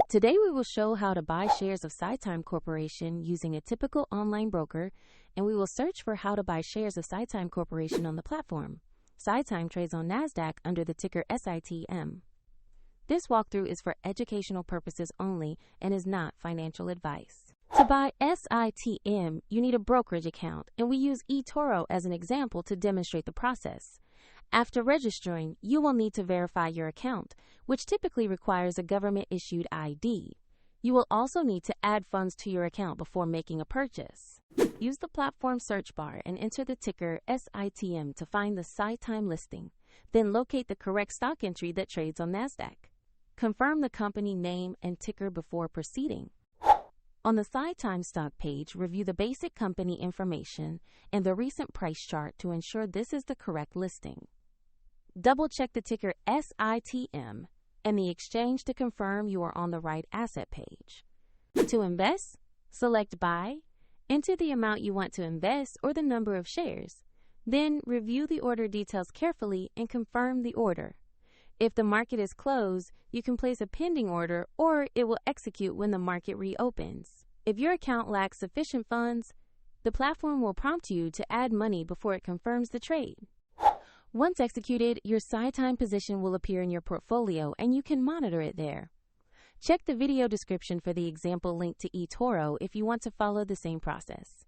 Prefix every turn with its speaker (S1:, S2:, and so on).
S1: Today we will show how to buy shares of SiTime Corporation using a typical online broker, and we will search for how to buy shares of SiTime Corporation on the platform. SiTime trades on NASDAQ under the ticker SITM. This walkthrough is for educational purposes only and is not financial advice. To buy SITM, you need a brokerage account, and we use eToro as an example to demonstrate the process. After registering, you will need to verify your account, which typically requires a government-issued ID. You will also need to add funds to your account before making a purchase. Use the platform search bar and enter the ticker SITM to find the SiTime listing. Then locate the correct stock entry that trades on NASDAQ. Confirm the company name and ticker before proceeding. On the SiTime stock page, review the basic company information and the recent price chart to ensure this is the correct listing. Double-check the ticker SITM and the exchange to confirm you are on the right asset page. To invest, select Buy, enter the amount you want to invest or the number of shares. Then review the order details carefully and confirm the order. If the market is closed, you can place a pending order or it will execute when the market reopens. If your account lacks sufficient funds, the platform will prompt you to add money before it confirms the trade. Once executed, your SiTime position will appear in your portfolio and you can monitor it there. Check the video description for the example link to eToro if you want to follow the same process.